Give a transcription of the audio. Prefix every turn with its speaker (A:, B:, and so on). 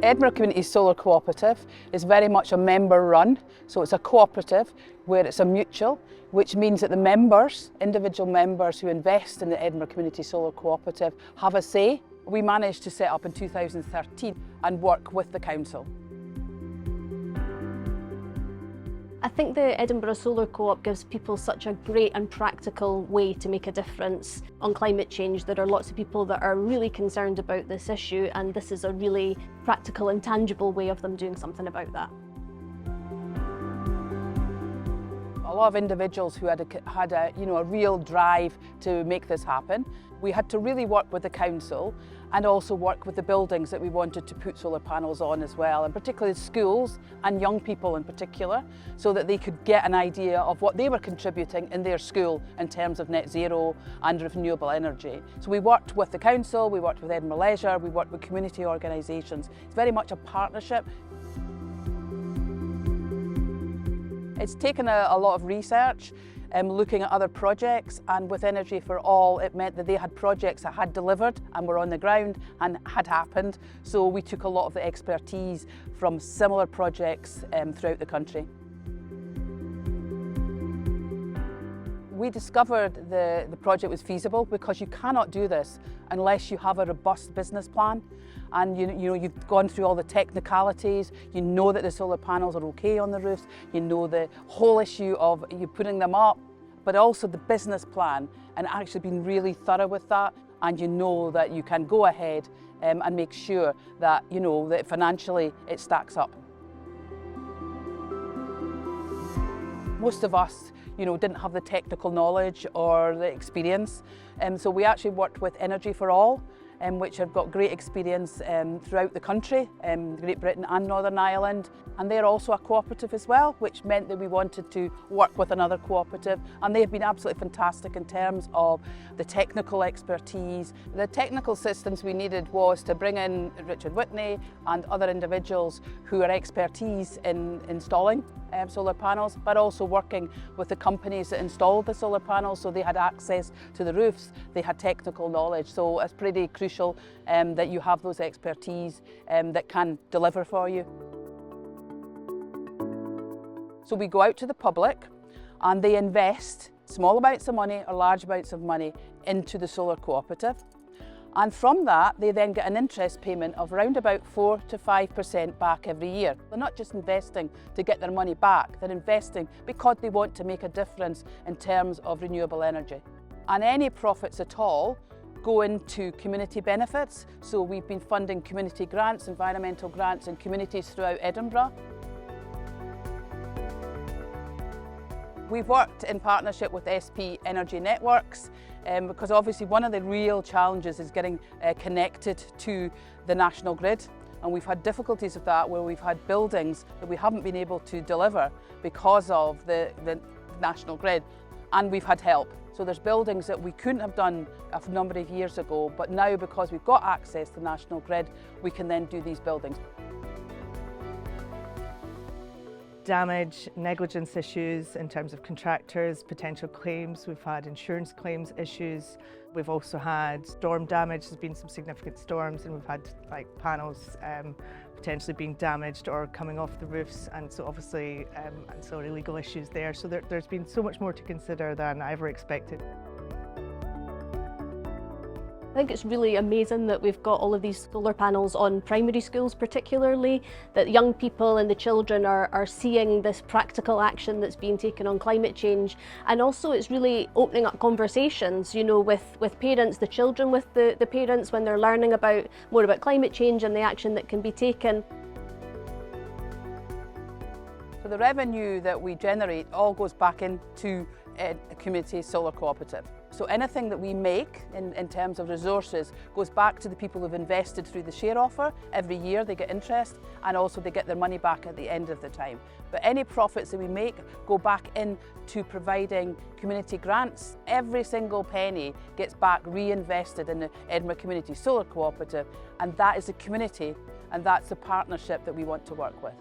A: Edinburgh Community Solar Co-operative is very much a member run, so it's a cooperative where it's a mutual, which means that the members, individual members who invest in the Edinburgh Community Solar Co-operative have a say. We managed to set up in 2013 and work with the council.
B: I think the Edinburgh Solar Co-op gives people such a great and practical way to make a difference on climate change. There are lots of people that are really concerned about this issue, and this is a really practical and tangible way of them doing something about that.
A: A lot of individuals who had a real drive to make this happen. We had to really work with the council and also work with the buildings that we wanted to put solar panels on as well, and particularly schools and young people in particular, so that they could get an idea of what they were contributing in their school in terms of net zero and renewable energy. So we worked with the council, we worked with Edinburgh Leisure, we worked with community organisations. It's very much a partnership. It's taken a lot of research, looking at other projects, and with Energy for All it meant that they had projects that had delivered and were on the ground and had happened. So we took a lot of the expertise from similar projects throughout the country. We discovered the project was feasible because you cannot do this unless you have a robust business plan. And you've gone through all the technicalities, you know that the solar panels are okay on the roofs, you know the whole issue of you putting them up, but also the business plan, and actually being really thorough with that, and you know that you can go ahead and make sure that that financially it stacks up. Most of us didn't have the technical knowledge or the experience, so we actually worked with Energy for All, which have got great experience throughout the country, Great Britain and Northern Ireland. And they're also a cooperative as well, which meant that we wanted to work with another cooperative. And they've been absolutely fantastic in terms of the technical expertise. The technical systems we needed was to bring in Richard Whitney and other individuals who are expertise in installing solar panels, but also working with the companies that installed the solar panels, so they had access to the roofs, they had technical knowledge. So it's pretty crucial that you have those expertise that can deliver for you. So we go out to the public and they invest small amounts of money or large amounts of money into the solar cooperative. And from that, they then get an interest payment of around about 4 to 5% back every year. They're not just investing to get their money back, they're investing because they want to make a difference in terms of renewable energy. And any profits at all go into community benefits. So we've been funding community grants, environmental grants in communities throughout Edinburgh. We've worked in partnership with SP Energy Networks because obviously one of the real challenges is getting connected to the national grid, and we've had difficulties with that where we've had buildings that we haven't been able to deliver because of the national grid, and we've had help. So there's buildings that we couldn't have done a number of years ago, but now because we've got access to the national grid, we can then do these buildings.
C: Damage, negligence issues in terms of contractors, potential claims. We've had insurance claims issues. We've also had storm damage. There's been some significant storms, and we've had panels potentially being damaged or coming off the roofs, and so obviously ancillary legal issues there. So there's been so much more to consider than I ever expected.
B: I think it's really amazing that we've got all of these solar panels on primary schools particularly, that young people and the children are seeing this practical action that's being taken on climate change. And also it's really opening up conversations, with parents, the children with the parents, when they're learning more about climate change and the action that can be taken.
A: So the revenue that we generate all goes back into a community solar cooperative. So anything that we make in terms of resources goes back to the people who've invested through the share offer. Every year they get interest, and also they get their money back at the end of the time. But any profits that we make go back into providing community grants. Every single penny gets back reinvested in the Edinburgh Community Solar Cooperative, and that is the community, and that's the partnership that we want to work with.